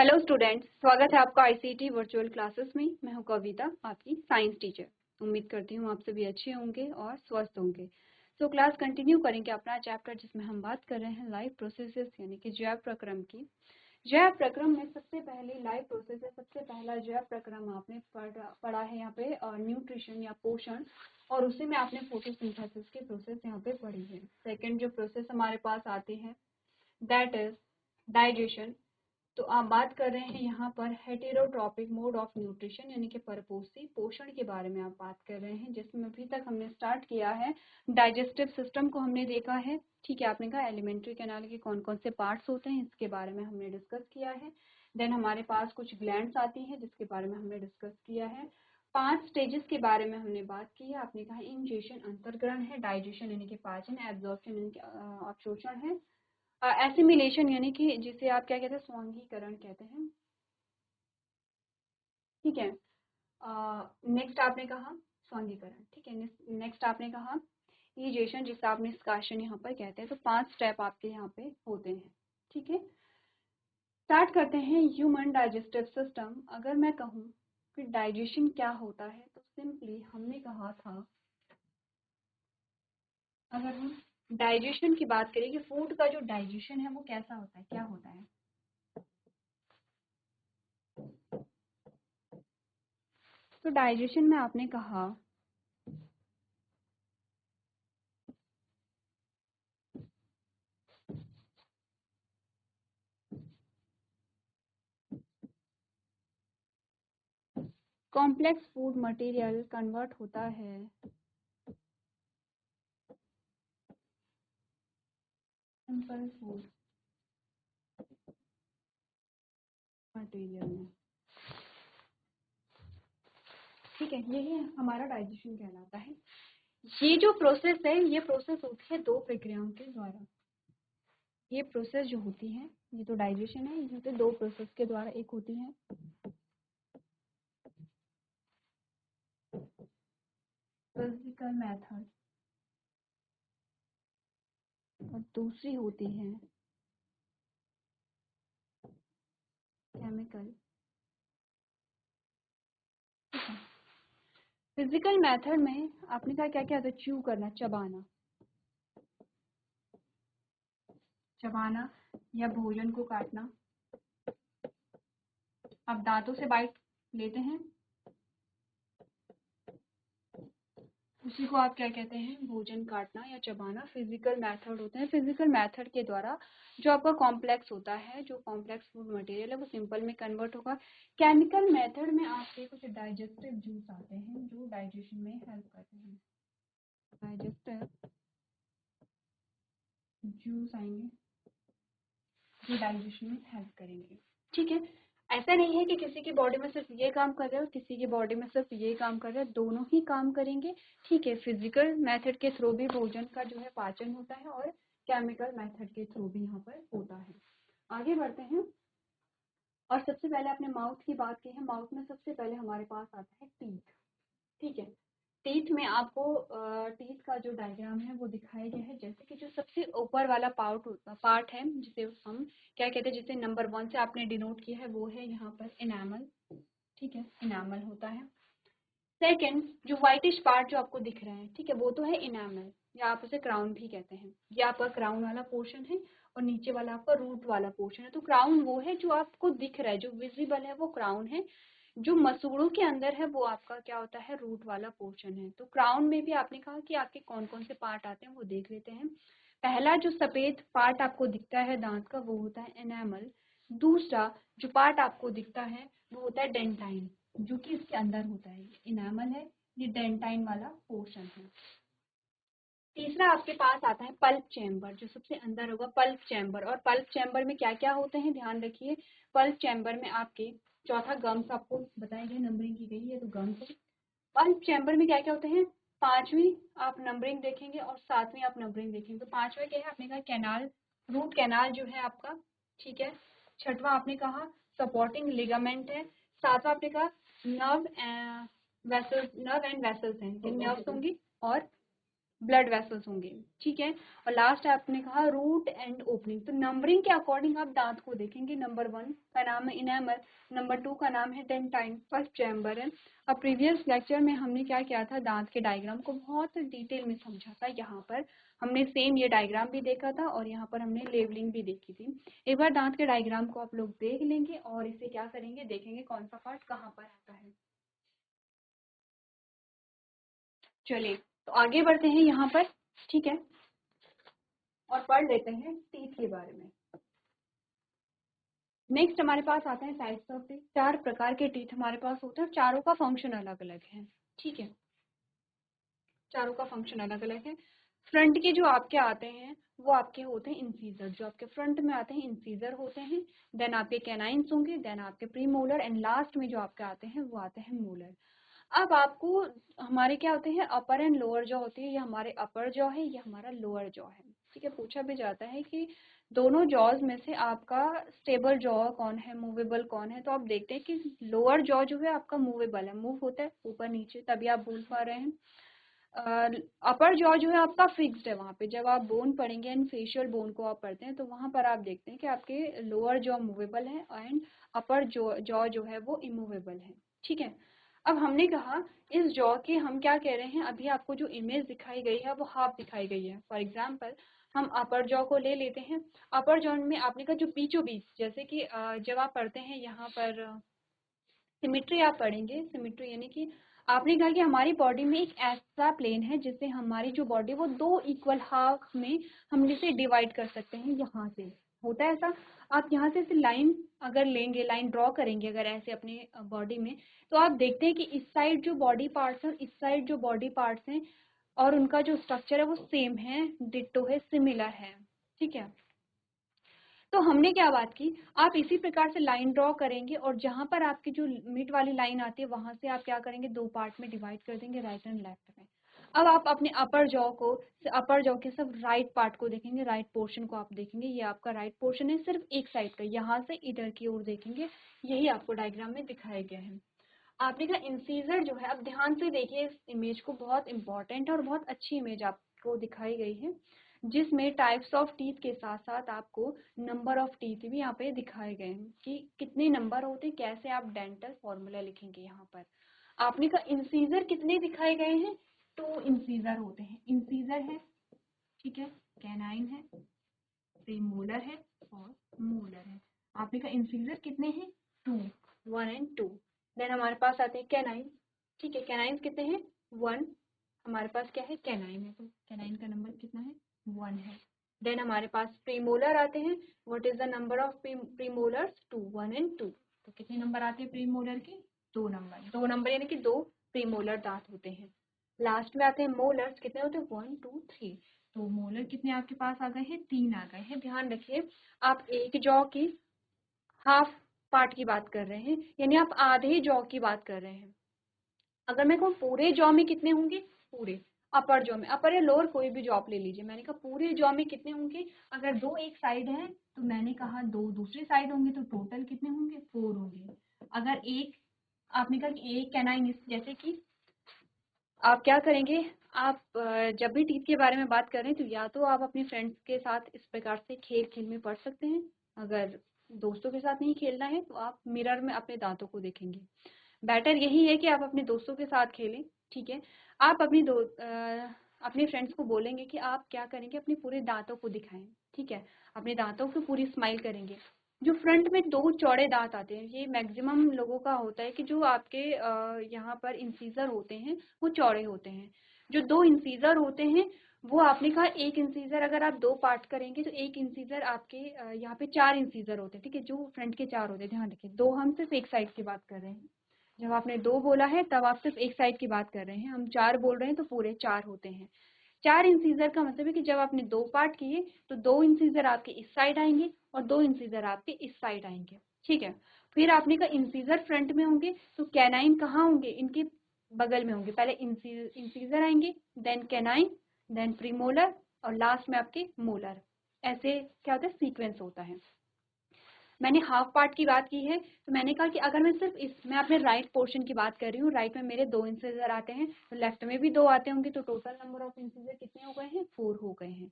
Hello students, स्वागत है आपका आईसीटी वर्चुअल क्लासेस में। मैं हूं कविता, आपकी साइंस टीचर। उम्मीद करती हूं आप सभी अच्छे होंगे और स्वस्थ होंगे। क्लास कंटिन्यू करेंगे अपना चैप्टर जिसमें हम बात कर रहे हैं लाइफ प्रोसेसेस यानी कि जैव प्रक्रम की। जैव प्रक्रम में सबसे पहले लाइफ प्रोसेस है। सबसे पहला जैव प्रक्रम आपने पढ़ा है यहाँ पे न्यूट्रिशन या पोषण, और उसी में आपने फोटोसिंथेसिस की प्रोसेस यहाँ पे पढ़ी है। सेकेंड जो प्रोसेस हमारे पास आती है दैट इज डाइजेशन। तो आप बात कर रहे हैं यहाँ पर हेटेरोट्रॉपिक मोड ऑफ न्यूट्रिशन यानी कि परपोषी पोषण के बारे में आप बात कर रहे हैं, जिसमें अभी तक हमने स्टार्ट किया है डाइजेस्टिव सिस्टम को हमने देखा है। ठीक है, आपने कहा एलिमेंट्री कैनाल के कौन कौन से पार्ट्स होते हैं, इसके बारे में हमने डिस्कस किया है। देन हमारे पास कुछ ग्लैंड्स आती हैं जिसके बारे में हमने डिस्कस किया है। 5 स्टेजेस के बारे में हमने बात की है। आपने कहा इंजेशन अंतर्ग्रहण है, डाइजेशन यानी कि पाचन, एब्जॉर्प्शन यानी कि अवशोषण है, एसिमिलेशन यानी कि जिसे आप क्या कहते हैं स्वांगीकरण कहते हैं। ठीक है, नेक्स्ट आपने कहा स्वांगीकरण। ठीक है, नेक्स्ट आपने कहा इजेशन जिसे आप निष्कासन यहाँ पर कहते हैं। तो 5 स्टेप आपके यहाँ पे होते हैं। ठीक है, स्टार्ट करते हैं ह्यूमन डाइजेस्टिव सिस्टम। अगर मैं कहूँ कि डाइजेशन क्या होता है तो सिंपली हमने कहा था, अगर हम डाइजेशन की बात करें कि फूड का जो डाइजेशन है वो कैसा होता है, क्या होता है। तो डाइजेशन में आपने कहा कॉम्प्लेक्स फूड मटेरियल कन्वर्ट होता है सिंपल फूड मटेरियल में। ठीक है, यही हमारा डाइजेशन कहलाता है। ये जो प्रोसेस है ये प्रोसेस होती है 2 प्रक्रियाओं के द्वारा। ये प्रोसेस जो होती है, ये तो डाइजेशन है, ये होते हैं 2 प्रोसेस के द्वारा। एक होती है फिजिकल मेथड और दूसरी होती है केमिकल। फिजिकल मेथड में आपने कहा क्या क्या होता है, च्यू करना, चबाना, चबाना या भोजन को काटना। आप दांतों से बाइट लेते हैं, उसी को आप क्या कहते हैं, भोजन काटना या चबाना। फिजिकल मेथड होते हैं। फिजिकल मेथड के द्वारा जो आपका कॉम्प्लेक्स होता है, जो कॉम्प्लेक्स फूड मटेरियल है वो सिंपल में कन्वर्ट होगा। केमिकल मेथड में आपके कुछ डाइजेस्टिव जूस आते हैं जो डाइजेशन में हेल्प करते हैं। डाइजेस्टिव जूस आएंगे जो डाइजेशन में हेल्प करेंगे। ठीक है, ऐसा नहीं है कि किसी की बॉडी में सिर्फ ये काम कर रहे हो, किसी की बॉडी में सिर्फ ये काम कर रहे हो, दोनों ही काम करेंगे। ठीक है, फिजिकल मेथड के थ्रू भी भोजन का जो है पाचन होता है और केमिकल मेथड के थ्रू भी यहाँ पर होता है। आगे बढ़ते हैं, और सबसे पहले आपने माउथ की बात की है। माउथ में सबसे पहले हमारे पास आता है टीथ। ठीक है, टीथ में आपको टीथ का जो डायग्राम है वो दिखाया गया है। जैसे कि जो सबसे ऊपर वाला पार्ट है जिसे हम क्या कहते हैं, जिसे नंबर 1 से आपने डिनोट किया है, वो है यहाँ पर इनामल। ठीक है, इनामल होता है। सेकंड, जो व्हाइटिश पार्ट जो आपको दिख रहा है, ठीक है, वो तो है इनामल, या आप उसे क्राउन भी कहते हैं। ये आपका क्राउन वाला पोर्शन है और नीचे वाला आपका रूट वाला पोर्शन है। तो क्राउन वो है जो आपको दिख रहा है, जो विजिबल है वो क्राउन है। जो मसूड़ों के अंदर है वो आपका क्या होता है, रूट वाला पोर्शन है। तो क्राउन में भी आपने कहा कि आपके कौन कौन से पार्ट आते हैं वो देख लेते हैं। पहला जो सफेद पार्ट आपको दिखता है दांत का वो होता है एनामल। दूसरा जो पार्ट आपको दिखता है वो होता है डेंटाइन, जो कि इसके अंदर होता है। ये इनामल है, ये डेंटाइन वाला पोर्शन है। तीसरा आपके पास आता है पल्प चैम्बर, जो सबसे अंदर होगा पल्प चैम्बर। और पल्प चैम्बर में क्या क्या होते हैं ध्यान रखिए। पल्प चैम्बर में आपके चौथा गम्स आपको बताया गया, नंबरिंग की गई है तो गम्स है। पल्प चैम्बर में क्या क्या होते हैं, 5वीं आप नंबरिंग देखेंगे और 7वीं आप नंबरिंग देखेंगे। तो 5वां क्या है, आपने कहा कैनाल, रूट कैनाल जो है आपका। ठीक है, 6वां आपने कहा सपोर्टिंग लिगामेंट है। 7वां आपने कहा nerve vessels, nerve and vessels हैं, ये नर्व्स होंगी। और ब्लड वेसल्स होंगे, ठीक है। और लास्ट आपने कहा रूट एंड ओपनिंग, तो नंबरिंग के अकॉर्डिंग आप दांत को देखेंगे। नंबर 1 का नाम है इनेमल, नंबर 2 का नाम है डेंटाइन, फर्स्ट चैम्बर है। अब प्रीवियस लेक्चर में हमने क्या किया था, दांत के डायग्राम को बहुत डिटेल में समझा था। यहाँ पर हमने सेम ये डायग्राम भी देखा था और यहाँ पर हमने लेवलिंग भी देखी थी। एक बार दांत के डायग्राम को आप लोग देख लेंगे और इसे क्या करेंगे, देखेंगे कौन सा पार्ट कहाँ पर आता है। चलिए तो आगे बढ़ते हैं यहाँ पर, ठीक है, और पढ़ लेते हैं टीथ के बारे में। नेक्स्ट हमारे पास आते हैं टाइप्स ऑफ टीथ। 4 प्रकार के टीथ हमारे पास होते हैं और चारों का फंक्शन अलग अलग है, ठीक है, चारों का फंक्शन अलग अलग है। फ्रंट के जो आपके आते हैं वो आपके होते हैं इंसीजर, जो आपके फ्रंट में आते हैं इंसीजर होते हैं। देन आपके कैनाइन्स होंगे, देन आपके प्री मोलर, एंड लास्ट में जो आपके आते हैं वो आते हैं मोलर। अब आपको हमारे क्या होते हैं, अपर एंड लोअर जॉ होती है। ये हमारे अपर जॉ है, ये हमारा लोअर जॉ है, ठीक है। पूछा भी जाता है कि दोनों जॉज में से आपका स्टेबल जॉ कौन है, मूवेबल कौन है। तो आप देखते हैं कि लोअर जॉ जो है आपका मूवेबल है, मूव होता है ऊपर नीचे, तभी आप बोल पा रहे हैं। अपर जॉ जो है आपका फिक्स्ड है, वहाँ पे जब आप बोन पढ़ेंगे एंड फेशियल बोन को आप पढ़ते हैं तो वहाँ पर आप देखते हैं कि आपके लोअर जॉ मूवेबल है एंड अपर जॉ जो है वो इमूवेबल है, ठीक है। अब हमने कहा इस जॉ की हम क्या कह रहे हैं, अभी आपको जो इमेज दिखाई गई है वो हाफ दिखाई गई है। फॉर एग्जाम्पल हम अपर जॉ को ले लेते हैं। अपर जॉ में आपने कहा जो बीचों बीच, जैसे कि जब आप पढ़ते हैं यहाँ पर सिमिट्री आप पढ़ेंगे, सिमिट्री यानी कि आपने कहा कि हमारी बॉडी में एक ऐसा प्लेन है जिससे हमारी जो बॉडी वो 2 इक्वल हाफ में हम इसे डिवाइड कर सकते हैं। यहाँ से होता है ऐसा, आप यहाँ से लाइन अगर लेंगे, लाइन ड्रॉ करेंगे अगर ऐसे अपने बॉडी में, तो आप देखते हैं कि इस साइड जो बॉडी पार्ट्स हैं, इस साइड जो बॉडी पार्ट्स हैं और उनका जो स्ट्रक्चर है वो सेम है, डिट्टो है, सिमिलर है, ठीक है। तो हमने क्या बात की, आप इसी प्रकार से लाइन ड्रॉ करेंगे और जहां पर आपकी जो मिड वाली लाइन आती है वहां से आप क्या करेंगे, 2 पार्ट में डिवाइड कर देंगे, राइट एंड लेफ्ट में। अब आप अपने अपर जॉ को, अपर जॉ के सब राइट पार्ट को देखेंगे, राइट पोर्शन को आप देखेंगे, ये आपका राइट पोर्शन है, सिर्फ एक साइड का, यहाँ से इधर की ओर देखेंगे, यही आपको डायग्राम में दिखाया गया है। आपने कहा इंसीजर जो है, अब ध्यान से देखिए इस इमेज को, बहुत इंपॉर्टेंट है और बहुत अच्छी इमेज आपको दिखाई गई है, जिसमें टाइप्स ऑफ टीथ के साथ साथ आपको नंबर ऑफ टीथ भी यहाँ पे दिखाए गए हैं कि कितने नंबर होते हैं, कैसे आप डेंटल फॉर्मूला लिखेंगे। यहाँ पर आपने कहा इंसीजर कितने दिखाए गए हैं, 2 इंसीजर होते हैं, इंसीजर है, ठीक है, कैनाइन है, प्रीमोलर है और मोलर है। आपने कहा इंसीजर कितने हैं, 2, 1 एंड 2। देन हमारे पास आते हैं कैनाइन, ठीक है, कैनाइन कितने हैं, 1, हमारे पास क्या है, कैनाइन है, तो कैनाइन का नंबर कितना है, 1 है। देन हमारे पास प्रीमोलर आते हैं, what is the number of premolars, 2, 1 and 2। तो कितने नंबर आते हैं प्रीमोलर के, 2 नंबर, 2 नंबर यानी कि 2 प्रीमोलर दांत होते हैं। लास्ट में आते हैं मोलर्स, कितने होते हैं, 1, 2, 3। तो मोलर कितने आपके पास आ गए हैं, 3 आ गए हैं। ध्यान रखिए आप एक जॉ की हाफ पार्ट की बात कर रहे हैं, यानी आप आधे जॉ की बात कर रहे हैं। अगर मैं कहूँ पूरे जॉ में कितने होंगे, पूरे अपर जॉ में, अपर या लोअर कोई भी जॉ ले लीजिए, मैंने कहा पूरे जॉ में कितने होंगे, अगर 2 एक साइड है तो मैंने कहा 2 दूसरी साइड होंगे, तो टोटल कितने होंगे, 4 होंगे। अगर एक, आपने कहा कि एक कैनाइन, जैसे कि आप क्या करेंगे, आप जब भी टीथ के बारे में बात करें तो या तो आप अपने फ्रेंड्स के साथ इस प्रकार से खेल खेल में पढ़ सकते हैं, अगर दोस्तों के साथ नहीं खेलना है तो आप मिरर में अपने दांतों को देखेंगे। बेटर यही है कि आप अपने दोस्तों के साथ खेलें, ठीक है। आप अपने फ्रेंड्स को बोलेंगे कि आप क्या करेंगे, अपने पूरे दांतों को दिखाएं, ठीक है, अपने दांतों को पूरी स्माइल करेंगे। जो फ्रंट में 2 चौड़े दांत आते हैं, ये मैक्सिमम लोगों का होता है कि जो आपके यहाँ पर इंसीजर होते हैं वो चौड़े होते हैं। जो 2 इंसीजर होते हैं वो, आपने कहा एक इंसीजर अगर आप 2 पार्ट करेंगे तो एक इंसीजर आपके यहाँ पे 4 इंसीजर होते हैं, ठीक है, जो फ्रंट के 4 होते हैं। ध्यान रखिए 2 हम सिर्फ एक साइड की बात कर रहे हैं, जब आपने 2 बोला है तब आप सिर्फ एक साइड की बात कर रहे हैं, हम 4 बोल रहे हैं तो पूरे 4 होते हैं। 4 इंसीजर का मतलब है कि जब आपने 2 पार्ट किए तो 2 इंसीजर आपके इस साइड आएंगे और 2 इंसीजर आपके इस साइड आएंगे, ठीक है। फिर आपने कहा इंसीजर फ्रंट में होंगे तो कैनाइन कहाँ होंगे, इनके बगल में होंगे, पहले इंसीजर आएंगे, देन कैनाइन, देन प्रीमोलर और लास्ट में आपके मोलर। ऐसे क्या होता है, सीक्वेंस होता है। मैंने हाफ पार्ट की बात की है, तो मैंने कहा कि अगर मैं सिर्फ मैं अपने राइट पोर्शन की बात कर रही हूँ, राइट में मेरे 2 इंसीजर आते हैं, तो लेफ्ट में भी 2 आते होंगे, तो टोटल नंबर ऑफ इंसीजर कितने हो गए हैं? 4 हो गए हैं।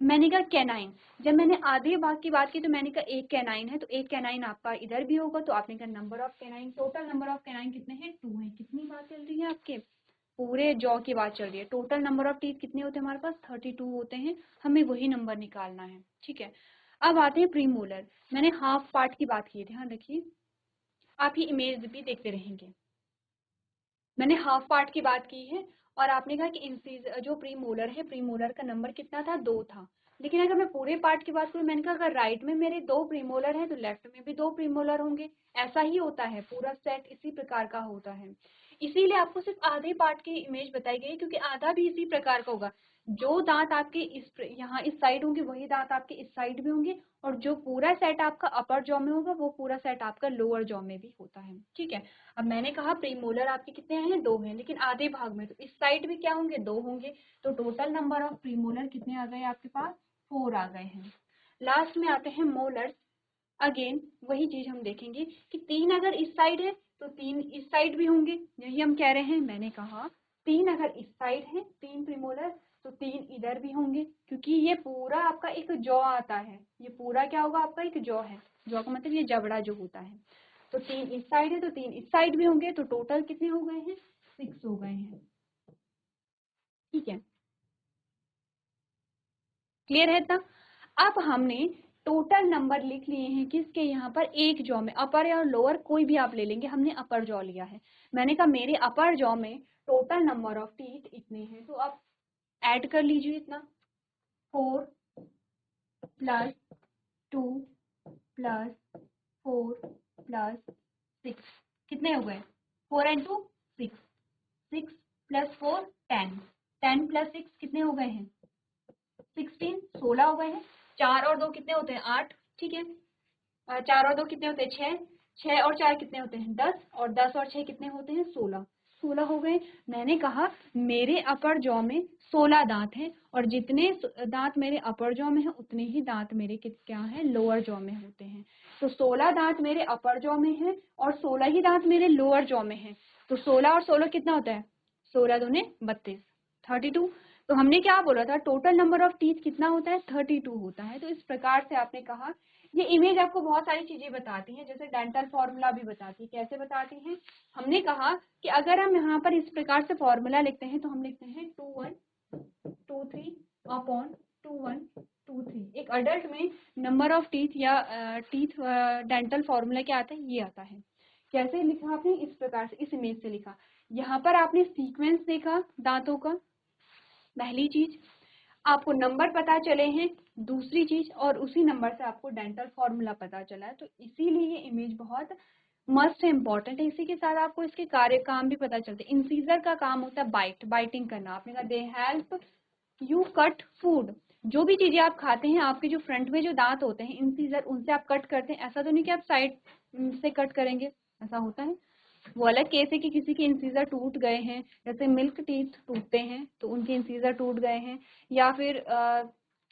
मैंने कहा कैनाइन, जब मैंने आधे भाग की बात की तो मैंने कहा एक कैनाइन है, तो एक कैनाइन आपका इधर भी होगा, तो आपने कहा number of canine, total number of canine कितने हैं? 2 हैं। कितनी बात चल रही है आपके? पूरे जॉ की बात चल रही है। टोटल नंबर ऑफ टीथ कितने होते हैं हमारे पास? 32 होते हैं। हमें वही नंबर निकालना है, ठीक है। अब आते हैं प्रीमोलर। मैंने हाफ पार्ट की बात की थी, हाँ देखिए, आप ये इमेज भी देखते रहेंगे। मैंने हाफ पार्ट की बात की है और आपने कहा कि इंसीजर जो प्रीमोलर है, प्रीमोलर का नंबर कितना था? 2 था। लेकिन अगर मैं पूरे पार्ट की बात करूँ, मैंने कहा अगर राइट में मेरे 2 प्रीमोलर हैं तो लेफ्ट में भी 2 प्रीमोलर होंगे। ऐसा ही होता है, पूरा सेट इसी प्रकार का होता है। इसीलिए आपको सिर्फ आधे पार्ट की इमेज बताई गई, क्योंकि आधा भी इसी प्रकार का होगा। जो दांत आपके यहाँ इस साइड होंगे, वही दांत आपके इस साइड भी होंगे, और जो पूरा सेट आपका अपर जॉ में होगा, वो पूरा सेट आपका लोअर जॉ में भी होता है, ठीक है। अब मैंने कहा प्रीमोलर आपके कितने हैं? 2 हैं, लेकिन आधे भाग में, तो इस साइड भी क्या होंगे? 2 होंगे। तो टोटल नंबर ऑफ प्रीमोलर कितने आ गए आपके पास? 4 आ गए हैं। लास्ट में आते हैं मोलर्स। अगेन वही चीज हम देखेंगे कि 3 अगर इस साइड है तो 3 इस साइड भी होंगे, यही हम कह रहे हैं। मैंने कहा 3 अगर इस साइड है, 3 प्रीमोलर, तो 3 इधर भी होंगे, क्योंकि ये पूरा आपका एक जॉ आता है। ये पूरा क्या होगा? आपका एक जॉ है। जॉ का मतलब ये जबड़ा जो होता है। तो 3 इस साइड है तो 3 इस साइड भी होंगे, तो टोटल कितने हो गए हैं? 6 हो गए हैं, ठीक है। क्लियर है था? अब हमने टोटल नंबर लिख लिए हैं किसके? यहाँ पर एक जॉ में, अपर या लोअर कोई भी आप ले लेंगे, हमने अपर जॉ लिया है। मैंने कहा मेरे अपर जॉ में टोटल नंबर ऑफ टीथ इतने हैं, तो आप ऐड कर लीजिए इतना, 4 प्लस 2 प्लस 4 प्लस 6, कितने हो गए? 4 and 2 6, 6 प्लस 4 10, 10 प्लस 6 कितने हो गए हैं? 16, 16 हो गए हैं। 4 और 2 कितने होते हैं? 8, ठीक है। 4 और 2 कितने होते हैं? 6, 6 और 4 कितने होते हैं? 10, और 10 और 6 कितने होते हैं? 16, 16 हो गए। मैंने कहा मेरे अपर जॉ में 16 दांत हैं, और जितने दांत मेरे अपर जॉ में हैं, उतने ही दांत मेरे क्या है? लोअर जॉ में होते हैं। तो 16 दांत मेरे अपर जॉ में हैं और 16 ही दांत मेरे लोअर जॉ में हैं। तो 16 और 16 कितना होता है? 16 दूने 32, 32। तो हमने क्या बोला था? टोटल नंबर ऑफ टीथ कितना होता है? 32 होता है। तो इस प्रकार से आपने कहा। ये इमेज आपको बहुत सारी चीजें बताती है, जैसे डेंटल फॉर्मूला भी बताती है। कैसे बताती है? हमने कहा कि अगर हम यहाँ पर इस प्रकार से फॉर्मूला लिखते हैं, तो हम लिखते हैं 2 1 2 3 अपॉन 2 1 2 3। एक अडल्ट में नंबर ऑफ टीथ या टीथ डेंटल फॉर्मूला क्या आता है? ये आता है। कैसे लिखा आपने? इस प्रकार से, इस इमेज से लिखा। यहाँ पर आपने सीक्वेंस देखा दांतों का, पहली चीज। आपको नंबर पता चले हैं, दूसरी चीज, और उसी नंबर से आपको डेंटल फॉर्मूला पता चला है। तो इसीलिए ये इमेज बहुत मस्ट इम्पॉर्टेंट है। इसी के साथ आपको इसके कार्य काम भी पता चलते हैं। इंसीजर का काम होता है बाइटिंग करना। आपने कहा they help you cut food. जो भी चीजें आप खाते हैं, आपके जो फ्रंट में जो दांत होते हैं इंसीजर, उनसे आप कट करते हैं। ऐसा तो नहीं कि आप साइड से कट करेंगे, ऐसा होता है। वो अलग केस है कि किसी के इंसीजर टूट गए हैं, जैसे मिल्क टीथ टूटते हैं तो उनके इंसीजर टूट गए हैं, या फिर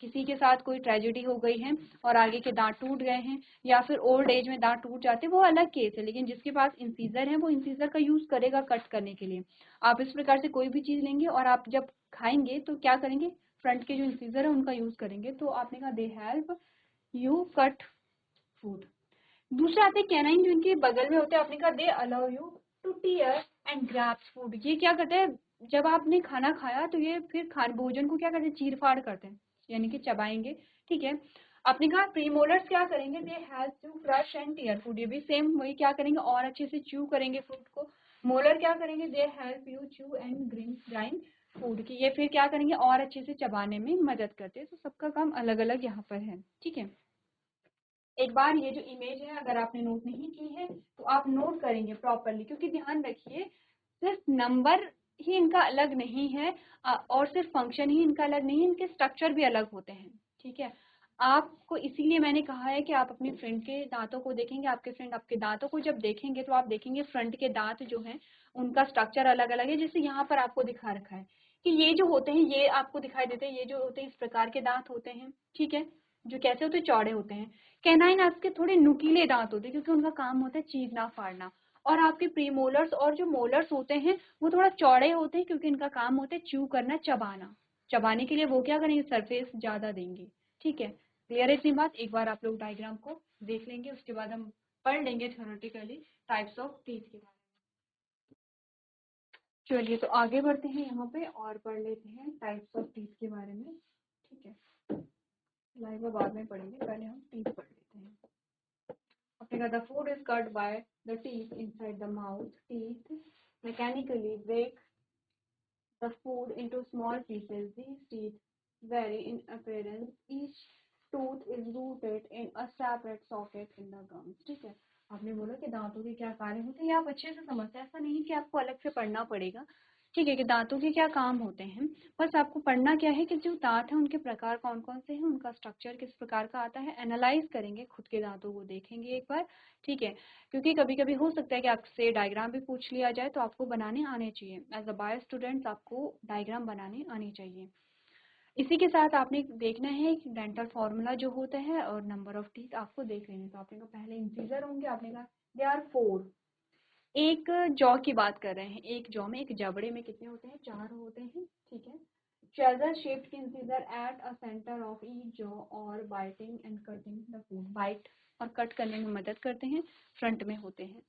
किसी के साथ कोई ट्रेजेडी हो गई है और आगे के दांत टूट गए हैं, या फिर ओल्ड एज में दांत टूट जाते हैं, वो अलग केस है। लेकिन जिसके पास इंसीजर है, वो इंसीजर का यूज करेगा कट करने के लिए। आप इस प्रकार से कोई भी चीज लेंगे और आप जब खाएंगे तो क्या करेंगे? फ्रंट के जो इंसीजर है उनका यूज करेंगे। तो आपने कहा they help you cut food. दूसरा आते हैं कैनाइन, जो इनके बगल में होते हैं। आपने कहा they allow you to tear and grabs food. ये क्या करते हैं? जब आपने खाना खाया तो ये फिर भोजन को क्या करते हैं? चीर फाड़ करते हैं, यानी कि चबाएंगे, ठीक है। आपने कहा प्रीमोलर्स क्या करेंगे? They help to crush and tear food. ये भी सेम वही क्या करेंगे? और अच्छे से च्यू करेंगे फूड को। मोलर क्या करेंगे? They help you chew and grind food की। ये फिर क्या करेंगे? और अच्छे से चबाने में मदद करते हैं। तो सबका काम अलग अलग यहाँ पर है, ठीक है। एक बार ये जो इमेज है, अगर आपने नोट नहीं की है तो आप नोट करेंगे प्रॉपरली, क्योंकि ध्यान रखिए सिर्फ नंबर ही इनका अलग नहीं है, और सिर्फ फंक्शन ही इनका अलग नहीं है, इनके स्ट्रक्चर भी अलग होते हैं, ठीक है। आपको इसीलिए मैंने कहा है कि आप अपने फ्रेंड के दांतों को देखेंगे। आपके फ्रेंड आपके दांतों को जब देखेंगे तो आप देखेंगे फ्रंट के दांत जो हैं उनका स्ट्रक्चर अलग अलग है। जैसे यहाँ पर आपको दिखा रखा है कि ये जो होते हैं, ये आपको दिखाई देते हैं, ये जो होते हैं इस प्रकार के दांत होते हैं, ठीक है, जो कैसे होते हैं? चौड़े होते हैं। कैनाइन आपके थोड़े नुकीले दांत होते हैं क्योंकि उनका काम होता है चीरना फाड़ना, और आपके प्रीमोलर्स और जो मोलर्स होते हैं वो थोड़ा चौड़े होते हैं क्योंकि इनका काम होता है च्यू करना, चबाना। चबाने के लिए वो क्या करेंगे, सरफेस ज्यादा देंगे। ठीक है, क्लियर है इतनी बात? एक बार आप लोग डायग्राम को देख लेंगे, उसके बाद हम पढ़ लेंगे थ्योरेटिकली टाइप्स ऑफ टीथ के बारे में। चलिए तो आगे बढ़ते हैं यहाँ पे और पढ़ लेते हैं टाइप्स ऑफ टीथ के बारे में। ठीक है, लाइव बाद में पढ़ेंगे, पहले हम टीथ पढ़ लेते हैं। अपने का the food is cut by the teeth inside the mouth. Teeth mechanically break the food into small pieces. These teeth vary in appearance. Each tooth is rooted in a separate socket in the gums. ठीक है, आपने बोला कि दांतों के क्या कार्य होते हैं, आप अच्छे से समझते हैं, ऐसा नहीं कि आपको अलग से पढ़ना पड़ेगा। ठीक है, कि दांतों के क्या काम होते हैं, बस आपको पढ़ना क्या है कि जो दांत हैं उनके प्रकार कौन कौन से हैं, उनका स्ट्रक्चर किस प्रकार का आता है, एनालाइज करेंगे, खुद के दांतों को देखेंगे एक बार। ठीक है, क्योंकि कभी कभी हो सकता है कि आपसे डायग्राम भी पूछ लिया जाए तो आपको बनाने आने चाहिए। एज अ बायो स्टूडेंट्स आपको डायग्राम बनाने आने चाहिए। इसी के साथ आपने देखना है कि डेंटल फॉर्मूला जो होता है और नंबर ऑफ टीथ आपको देख लेने। तो आपने कहा पहले इंसीजर होंगे, आपने कहा दे आर 4। एक जॉ की बात कर रहे हैं, एक जॉ में, एक जबड़े में कितने होते हैं, 4 होते हैं। ठीक है, treasure shaped incisor at a centre of each jaw और biting and cutting the food. Bite और कट करने में मदद करते हैं, फ्रंट में होते हैं।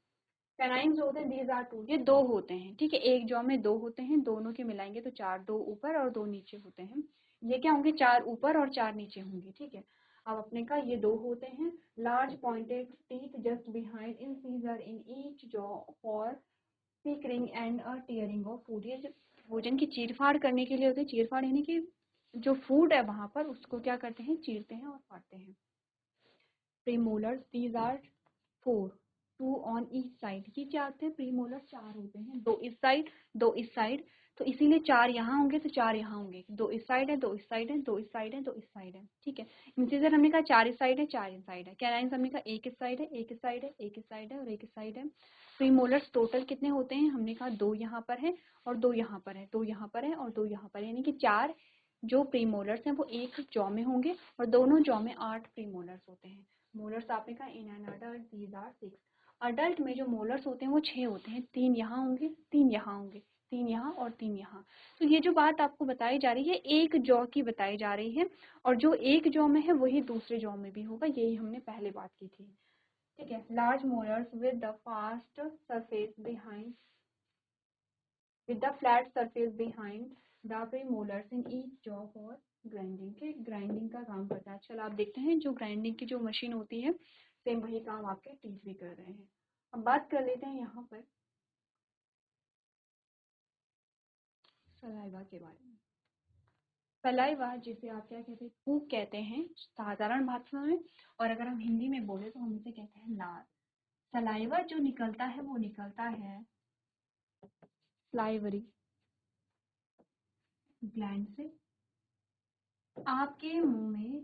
कैनाइन्स होते हैं, दीज आर 2, ये 2 होते हैं। ठीक है, एक जॉ में 2 होते हैं, दोनों के मिलाएंगे तो 4, 2 ऊपर और 2 नीचे होते हैं। ये क्या होंगे, 4 ऊपर और 4 नीचे होंगे। ठीक है, अब अपने का ये 2 होते हैं। Large pointed teeth just behind incisor in each jaw for Pickering and a tearing of food. ये जो भोजन की चीरफाड़ करने के लिए होते हैं, चीरफाड़ यानी कि जो फूड है वहां पर उसको क्या करते हैं, चीरते हैं और फाड़ते हैं। Premolars these are 4, 2 on each side. ये क्या होते हैं, प्रीमोलर 4 होते हैं, 2 इस साइड 2 इस साइड, तो इसीलिए 4 यहाँ होंगे तो 4 यहाँ होंगे, 2 इस साइड है 2 इस साइड है 2 इस साइड है 2 इस साइड है। ठीक है, इंसीजर हमने कहा 4 इस साइड है 4 इस साइड है। कैनाइन्स हमने कहा 1 इस साइड है 1 इस साइड है 1 इस साइड है और 1 इस साइड है। प्रीमोलर्स टोटल कितने होते हैं, हमने कहा 2 यहाँ पर है और 2 यहाँ पर है, 2 यहाँ पर है और 2 यहाँ पर है, यानी कि 4 जो प्रीमोलर्स हैं वो एक जॉ में होंगे और दोनों जॉ में 8 प्रीमोलर्स होते हैं। मोलर्स आपने कहा in an adult these are 6। Adult में जो मोलर्स होते हैं वो 6 होते हैं, 3 यहाँ होंगे 3 यहाँ होंगे, 3 यहाँ और 3 यहाँ। तो ये जो बात आपको बताई जा रही है एक जॉ की बताई जा रही है, और जो एक जॉ में है वही दूसरे जॉ में भी होगा, यही हमने पहले बात की थी। ठीक है, large molars with the fast surface behind with the flat surface behind the premolars in each jaw for grinding। के ग्राइंडिंग का काम करता है। चलो आप देखते हैं जो ग्राइंडिंग की जो मशीन होती है सेम वही काम आपके टीथ भी कर रहे हैं। अब बात कर लेते हैं यहाँ पर सलाइवा के बारे में। सलाइवा जिसे आप क्या कहते हैं, थूक कहते हैं साधारण भाषा में, और अगर हम हिंदी में बोले तो हम इसे कहते हैं लार। सलाइवा जो निकलता है वो निकलता है स्लाइवरी ग्लैंड से। आपके मुंह में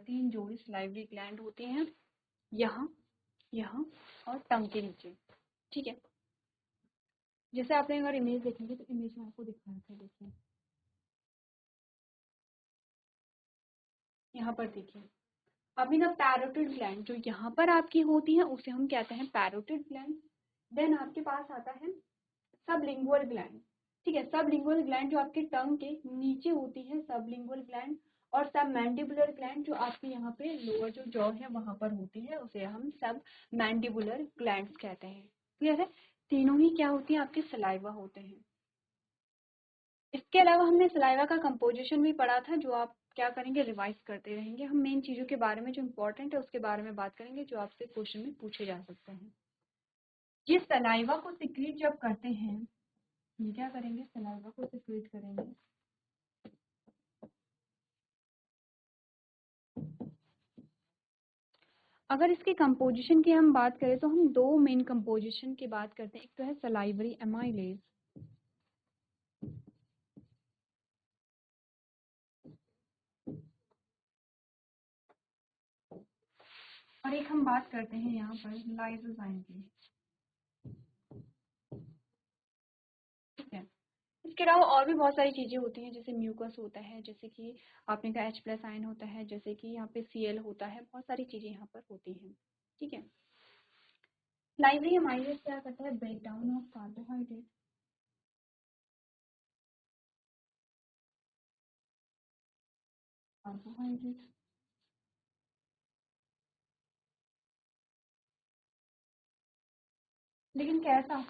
3 जोड़ी सलाइवरी ग्लैंड होती हैं, यहाँ यहाँ और टंग के नीचे। ठीक है, जैसे आपने अगर इमेज देखेंगे तो इमेज में आपको दिखा रखा है, देखिए यहाँ पर देखिए अभी ना पैरोटिड ग्लैंड जो यहाँ पर आपकी होती है उसे हम कहते हैं पैरोटिड ग्लैंड। देन आपके पास आता है सबलिंगुअल ग्लैंड। ठीक है, सबलिंगुअल ग्लैंड जो आपके टंग के नीचे होती है सबलिंगुअल ग्लैंड, और सब मैंडिबुलर ग्लैंड जो आपके यहाँ पे लोअर जो जॉ है वहां पर होती है उसे हम सब मैंडिबुलर ग्लैंड्स कहते हैं। क्लियर है, तीनों ही क्या होती है, आपके सलाइवा होते हैं। इसके अलावा हमने सलाइवा का कंपोजिशन भी पढ़ा था, जो आप क्या करेंगे, रिवाइज करते रहेंगे। हम मेन चीजों के बारे में जो इंपॉर्टेंट है उसके बारे में बात करेंगे, जो आपसे क्वेश्चन में पूछे जा सकते हैं। ये सलाइवा को सिक्रीट जब करते हैं, ये क्या करेंगे, सलाइवा को सिक्रीट करेंगे। अगर इसके कंपोजिशन की हम बात करें तो हम 2 मेन कंपोजिशन की बात करते हैं। एक तो है सलाइवरी एमाइलेज, और एक हम बात करते हैं यहाँ पर लाइसोजाइम की। ठीक है, इसके अलावा और भी बहुत सारी चीज़ें होती हैं, जैसे म्यूकस होता है, जैसे कि आपने कहा H+ आयन होता है, जैसे कि यहाँ पे Cl होता है, बहुत सारी चीज़ें यहाँ पर होती हैं। ठीक है, लाइवरी अमाइलेज क्या करता है, break down of carbohydrate. Carbohydrate लेकिन कैसा,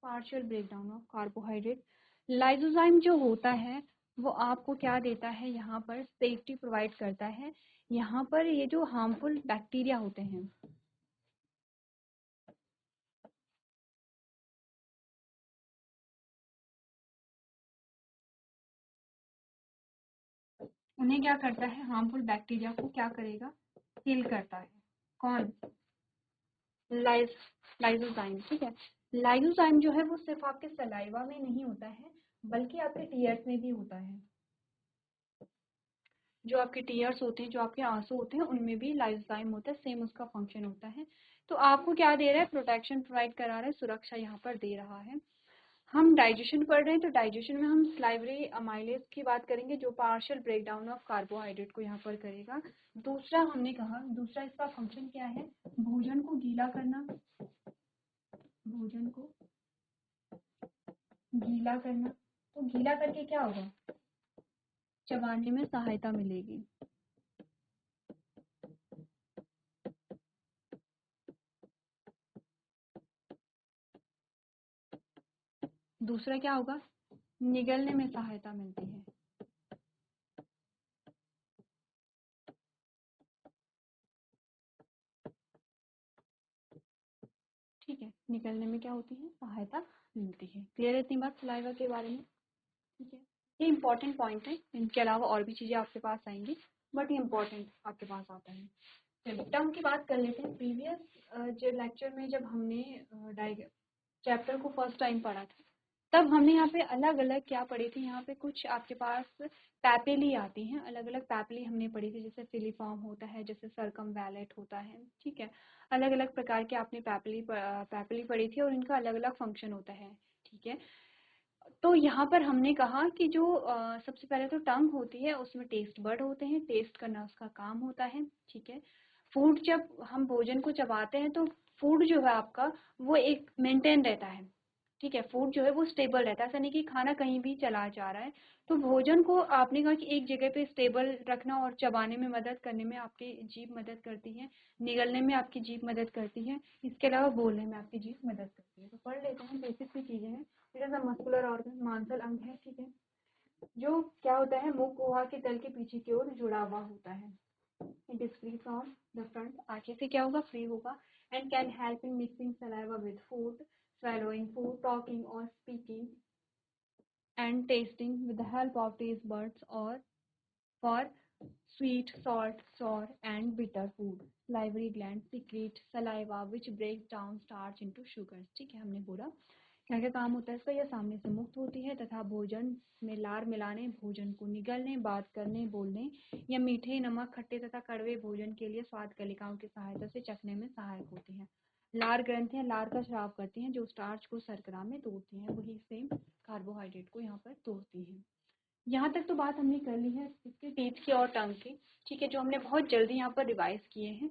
partial break down of carbohydrate. Lysozyme जो होता है वो आपको क्या देता है, यहाँ पर सेफ्टी प्रोवाइड करता है। यहाँ पर ये जो हार्मफुल बैक्टीरिया होते हैं, उन्हें क्या करता है, हार्मफुल बैक्टीरिया को क्या करेगा, किल करता है। कौन, लाइसोजाइम। ठीक है, लाइसोजाइम जो है वो सिर्फ आपके सलाइवा में नहीं होता है, बल्कि आपके टीयर्स में भी होता है। जो आपके टीयर्स होते हैं, जो आपके आंसू होते हैं, उनमें भी लाइसोजाइम होता है, सेम उसका फंक्शन होता है। तो आपको क्या दे रहा है, प्रोटेक्शन प्रोवाइड करा रहा है, सुरक्षा यहाँ पर दे रहा है। हम डाइजेशन पढ़ रहे हैं, तो डाइजेशन में हम स्लाइवरी अमाइलेज की बात करेंगे, जो partial break down of carbohydrate को यहाँ पर करेगा। दूसरा हमने कहा, दूसरा इसका फंक्शन क्या है, भोजन को गीला करना, भोजन को गीला करना। तो गीला करके क्या होगा, चबाने में सहायता मिलेगी। दूसरा क्या होगा, निगलने में सहायता मिलती है। ठीक है, निकलने में क्या होती है, सहायता मिलती है। क्लियर है इतनी बात सलाइवा के बारे में। ठीक है, ये इंपॉर्टेंट पॉइंट है, इनके अलावा और भी चीजें आपके पास आएंगी, बट ये इंपॉर्टेंट आपके पास आता है। चलिए टर्म की बात कर लेते हैं। प्रीवियस जो लेक्चर में जब हमने चैप्टर को फर्स्ट टाइम पढ़ा था, तब हमने यहाँ पे अलग अलग क्या पढ़ी थी, यहाँ पे कुछ आपके पास पैपेली आती हैं, अलग अलग पैपेली हमने पढ़ी थी, जैसे फिलीफॉर्म होता है, जैसे सर्कमवैलेट होता है। ठीक है, अलग अलग प्रकार के आपने पैपेली पढ़ी थी, और इनका अलग अलग फंक्शन होता है। ठीक है, तो यहाँ पर हमने कहा कि जो सबसे पहले तो टंग होती है, उसमें टेस्ट बर्ड होते हैं, टेस्ट करना उसका काम होता है। ठीक है, फूड जब हम भोजन को चबाते हैं, तो फूड जो है आपका वो एक मेंटेन रहता है। ठीक है, फूड जो है वो स्टेबल रहता है, ऐसा नहीं कि खाना कहीं भी चला जा रहा है। तो भोजन को आपने कहा कि एक जगह पे स्टेबल रखना, और चबाने में मदद करने में आपकी जीभ मदद करती है, निगलने में आपकी जीभ मदद करती है, इसके अलावा बोलने में आपकी जीभ मदद करती है। तो पढ़ लेते हैं, बेसिक सी चीजें हैं। It is a muscular organ, मांसल अंग है। ठीक है, जो क्या होता है, मुंह गुहा के तल के पीछे की ओर जुड़ा हुआ होता है। It is free from the front, आगे से क्या होगा, फ्री होगा। And can help in mixing saliva with food, swallowing food, talking or speaking, and tasting with the help of taste buds, or for sweet, salt, sour and bitter food. Salivary gland secrete saliva which breaks down starch into sugars. ठीक है, हमने बोला क्या क्या काम होता है इसका, यह सामने से मुक्त होती है तथा भोजन में लार मिलाने, भोजन को निगलने, बात करने, बोलने या मीठे, नमक, खट्टे तथा कड़वे भोजन के लिए स्वाद कलिकाओं की सहायता से चखने में सहायक होती है। लार ग्रंथियां लार का स्राव करती हैं, जो स्टार्च को शर्करा में तोड़ती हैं, वही सेम कार्बोहाइड्रेट को यहाँ पर तोड़ती हैं। यहाँ तक तो बात हमने कर ली है इसके टीथ की और टंग की। ठीक है, जो हमने बहुत जल्दी यहाँ पर रिवाइज किए हैं।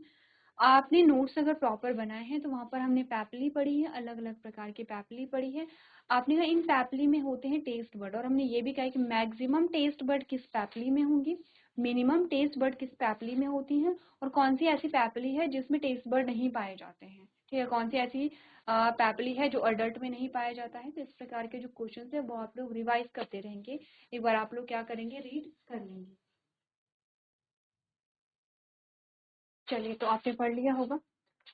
आपने नोट्स अगर प्रॉपर बनाए हैं, तो वहाँ पर हमने पैपली पढ़ी है, अलग अलग प्रकार की पैपली पढ़ी है। आपने कहा इन पैपली में होते हैं टेस्ट बर्ड, और हमने ये भी कहा कि मैक्सिमम टेस्ट बर्ड किस पैपली में होंगी, मिनिमम टेस्ट बर्ड किस पैपली में होती हैं, और कौन सी ऐसी पैपली है जिसमें टेस्ट बर्ड नहीं पाए जाते हैं। ठीक है, कौन सी ऐसी पैपली है जो अडल्ट में नहीं पाया जाता है। तो इस प्रकार के जो क्वेश्चन है वो आप लोग रिवाइज करते रहेंगे, एक बार आप लोग क्या करेंगे, रीड कर लेंगे। चलिए, तो आपने पढ़ लिया होगा,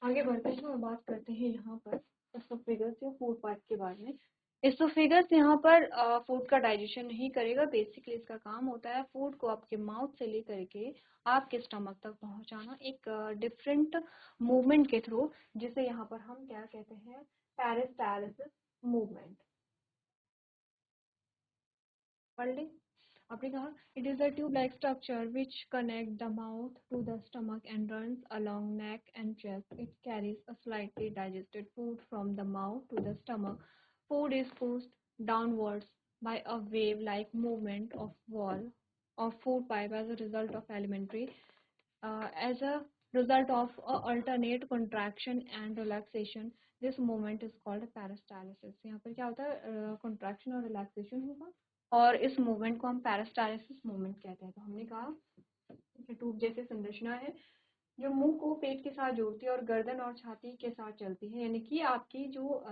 आगे बढ़ते हैं और बात करते हैं यहाँ पर एसोफेगस या फूड पाइप के बारे में। एसोफेगस यहाँ पर फूड का डाइजेशन नहीं करेगा, बेसिकली इसका काम होता है फूड को आपके माउथ से लेकर के आपके स्टमक तक पहुँचाना, एक डिफरेंट मूवमेंट के थ्रू, जिसे यहाँ पर हम क्या कहते हैं, पेरिस्टालिसिस मूवमेंट। पढ़ ली। आपने कहा it is a tube like structure which connect the mouth to the stomach and runs along neck and chest. It carries a slightly digested food from the mouth to the stomach. Food is pushed downwards by a wave-like movement of wall of food pipe as a result of alternate contraction and relaxation. This movement is called peristalsis. यहाँ पर क्या होता है, contraction और relaxation होगा और इस movement को हम peristalsis movement कहते हैं. तो हमने कहा ट्यूब जैसे संरचना है जो मुंह को पेट के साथ जोड़ती है और गर्दन और छाती के साथ चलती है, यानी कि आपकी जो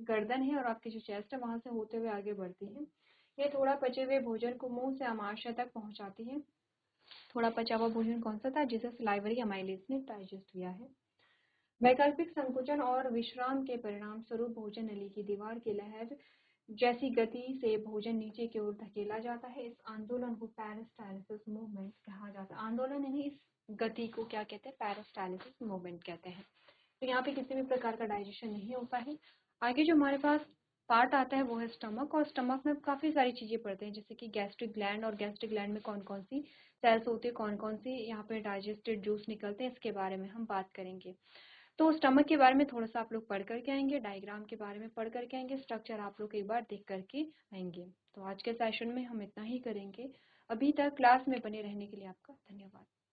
गर्दन है और आपकी जो चेस्ट है वहां से होते हुए आगे बढ़ती है. ये थोड़ा पचे हुए भोजन को मुंह से आमाशय तक पहुंचाती है. थोड़ा पचा हुआ भोजन कौन सा था, जिसे सलाइवरी अमाइलेज ने डाइजेस्ट किया है. वैकल्पिक संकुचन और विश्राम के परिणाम स्वरूप भोजन नली की दीवार की लहर जैसी गति से भोजन नीचे की ओर धकेला जाता है. इस आंदोलन को पेरिस्टालिसिस मूवमेंट कहा जाता है. आंदोलन यानी इस गति को क्या कहते हैं, पेरिस्टालिसिस मूवमेंट कहते हैं. तो यहाँ पे किसी भी प्रकार का डाइजेशन नहीं होता है. आगे जो हमारे पास पार्ट आता है वो है स्टमक, और स्टमक में काफ़ी सारी चीज़ें पड़ते हैं जैसे कि गैस्ट्रिक ग्लैंड, और गैस्ट्रिक ग्लैंड में कौन कौन सी सेल्स होती है, कौन कौन सी यहाँ पे डाइजेस्टेड जूस निकलते हैं, इसके बारे में हम बात करेंगे. तो स्टमक के बारे में थोड़ा सा आप लोग पढ़ करके आएंगे, डायग्राम के बारे में पढ़ करके आएंगे, स्ट्रक्चर आप लोग एक बार देख करके आएंगे. तो आज के सेशन में हम इतना ही करेंगे. अभी तक क्लास में बने रहने के लिए आपका धन्यवाद.